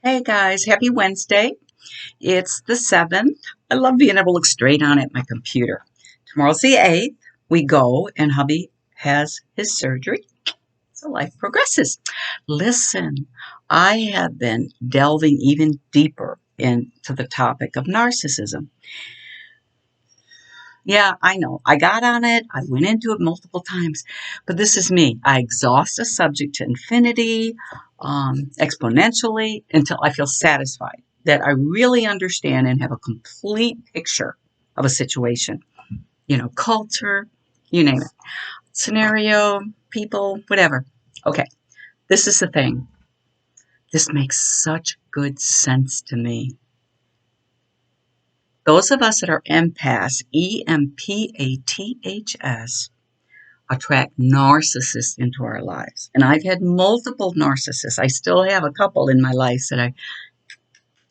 Hey guys, happy Wednesday. It's the 7th. I love being able to look straight on at my computer. Tomorrow's the 8th. We go and hubby has his surgery. So life progresses. Listen, I have been delving even deeper into the topic of narcissism. Yeah, I know. I got on it. I went into it multiple times. But this is me. I exhaust a subject to infinity, exponentially, until I feel satisfied that I really understand and have a complete picture of a situation. Culture, you name it. Scenario, people, whatever. Okay, this is the thing. This makes such good sense to me. Those of us that are empaths, EMPATHS, attract narcissists into our lives. And I've had multiple narcissists. I still have a couple in my life that I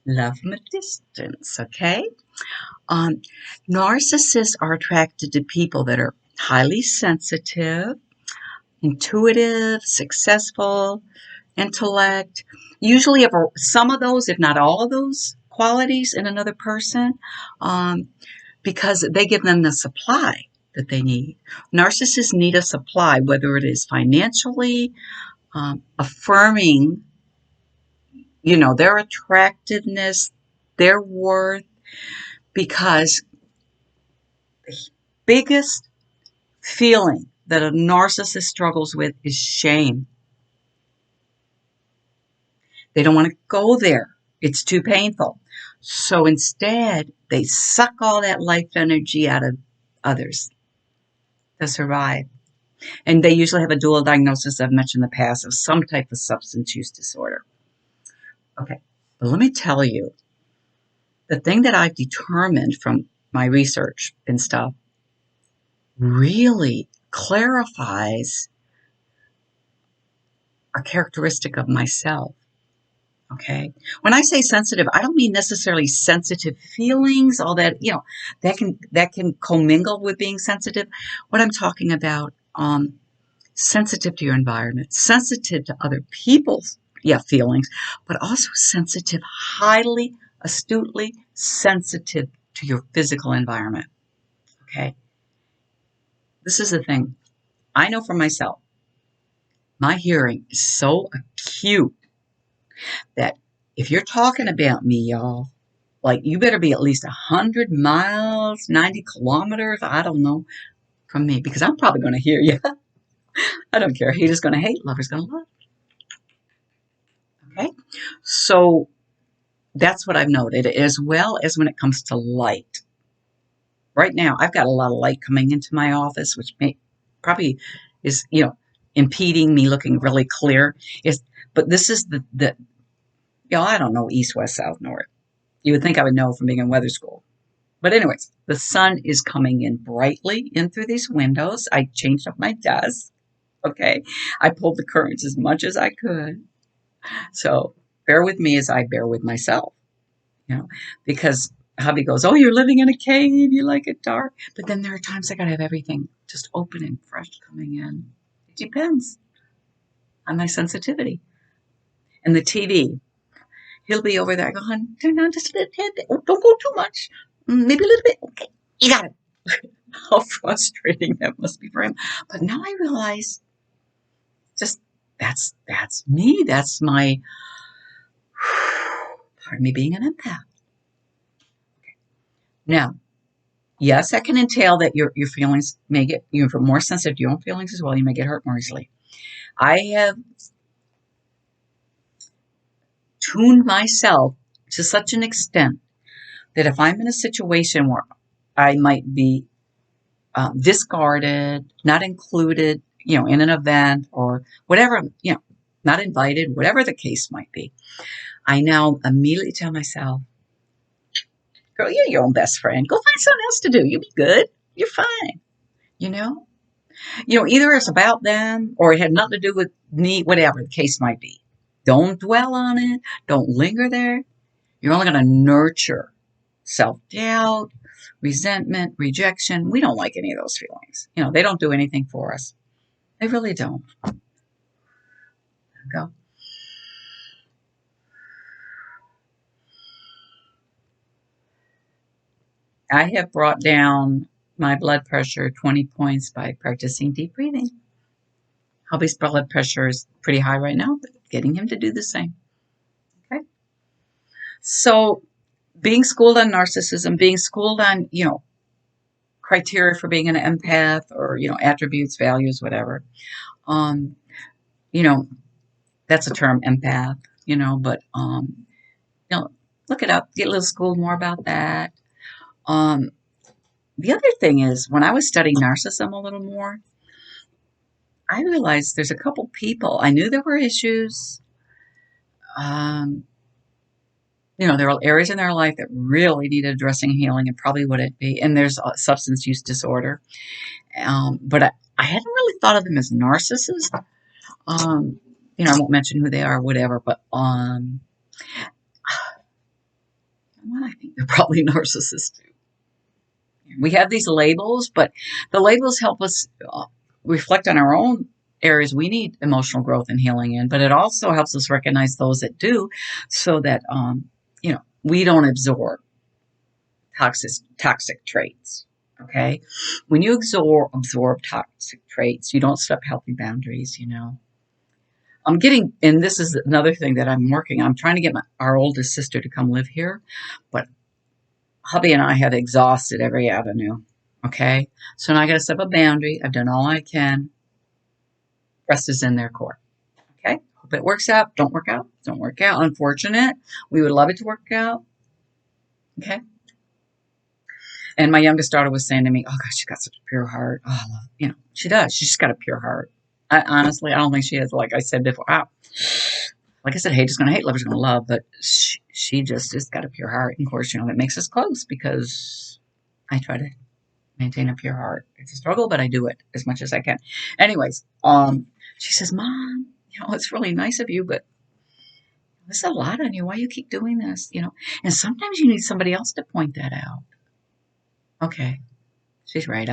love from a distance, okay? Um, Narcissists are attracted to people that are highly sensitive, intuitive, successful, intellect. Usually have some of those, if not all of those qualities in another person. Because they give them the supply that they need. Narcissists need a supply, whether it is financially, affirming, their attractiveness, their worth, because the biggest feeling that a narcissist struggles with is shame. They don't want to go there. It's too painful. So instead, they suck all that life energy out of others to survive. And they usually have a dual diagnosis I've mentioned in the past of some type of substance use disorder. Okay, but let me tell you, the thing that I've determined from my research and stuff really clarifies a characteristic of myself. Okay, when I say sensitive, I don't mean necessarily sensitive feelings, all that, that can commingle with being sensitive. What I'm talking about, sensitive to your environment, sensitive to other people's feelings, but also sensitive, highly astutely sensitive to your physical environment. Okay. This is the thing. I know for myself, my hearing is so acute that if you're talking about me, y'all, like you better be at least 100 miles, 90 kilometers, I don't know, from me, because I'm probably going to hear you. I don't care. Haters going to hate, lovers going to love. Okay. So that's what I've noted, as well as when it comes to light. Right now, I've got a lot of light coming into my office, which probably is, impeding me looking really clear. But this is I don't know east, west, south, north. You would think I would know from being in weather school. But anyways, the sun is coming in brightly in through these windows. I changed up my desk. Okay. I pulled the curtains as much as I could. So bear with me as I bear with myself. Because hubby goes, "Oh, you're living in a cave. You like it dark." But then there are times I got to have everything just open and fresh coming in. It depends on my sensitivity. And the TV, he'll be over there. I go, "Hon, turn down just a little bit. Oh, don't go too much. Maybe a little bit. Okay, you got it." How frustrating that must be for him. But now I realize just that's me. That's my part of me being an empath. Now, yes, that can entail that your feelings may get, you're more sensitive to your own feelings as well. You may get hurt more easily. I have tuned myself to such an extent that if I'm in a situation where I might be discarded, not included, in an event or whatever, not invited, whatever the case might be, I now immediately tell myself, "Girl, you're your own best friend. Go find something else to do. You'll be good. You're fine." You know? Either it's about them or it had nothing to do with me, whatever the case might be. Don't dwell on it. Don't linger there. You're only going to nurture self-doubt, resentment, rejection. We don't like any of those feelings. They don't do anything for us. They really don't. Go. I have brought down my blood pressure 20 points by practicing deep breathing. Hubby's blood pressure is pretty high right now, but getting him to do the same. Okay. So being schooled on narcissism, being schooled on, criteria for being an empath or, attributes, values, whatever. Um, you know, that's a term, empath, but, look it up, get a little schooled more about that. Um, the other thing is, when I was studying narcissism a little more, I realized there's a couple people, I knew there were issues. Um, there are areas in their life that really need addressing, healing, and probably wouldn't be. And there's a substance use disorder. But I hadn't really thought of them as narcissists. Um, I won't mention who they are, whatever, but well, I think they're probably narcissists too. We have these labels, but the labels help us reflect on our own areas we need emotional growth and healing in, but it also helps us recognize those that do, so that we don't absorb toxic traits. Okay, when you absorb toxic traits, you don't set up healthy boundaries. I'm getting, and this is another thing that I'm working on. I'm trying to get our oldest sister to come live here, but hubby and I have exhausted every avenue. Okay, so now I got to set up a boundary. I've done all I can. Rest is in their court. Okay, hope it works out. Don't work out. Don't work out. Unfortunate. We would love it to work out. Okay. And my youngest daughter was saying to me, "Oh gosh, she got such a pure heart. Oh, she does. She's just got a pure heart. Honestly, I don't think she has. Like I said before, like I said, haters gonna hate, lovers gonna love. But she just got a pure heart. And of course, it makes us close because I try to maintain a pure heart. It's a struggle, but I do it as much as I can. Anyways, she says, "Mom, it's really nice of you, but there's a lot on you. Why you keep doing this? And sometimes you need somebody else to point that out." Okay, she's right.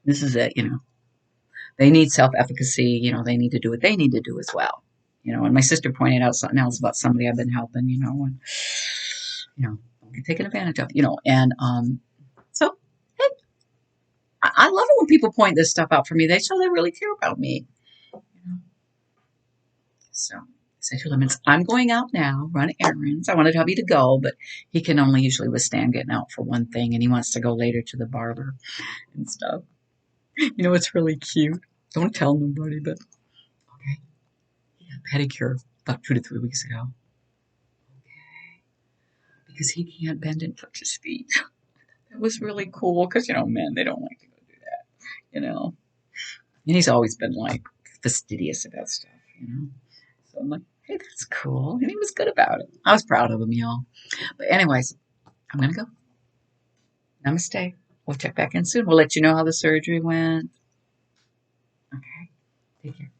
This is it. They need self-efficacy. They need to do what they need to do as well. And my sister pointed out something else about somebody I've been helping. And don't get taken advantage of. And so hey, I love it when people point this stuff out for me. They show they really care about me. So set your limits. I'm going out now, run errands. I wanted hubby to go, but he can only usually withstand getting out for one thing, and he wants to go later to the barber and stuff. It's really cute. Don't tell nobody, but okay. He got a pedicure about 2 to 3 weeks ago. Okay. Because he can't bend and touch his feet. It was really cool because, men, they don't like to go do that. And he's always been like fastidious about stuff. So I'm like, hey, that's cool. And he was good about it. I was proud of him, y'all. But anyways, I'm going to go. Namaste. We'll check back in soon. We'll let you know how the surgery went. Okay. Take care.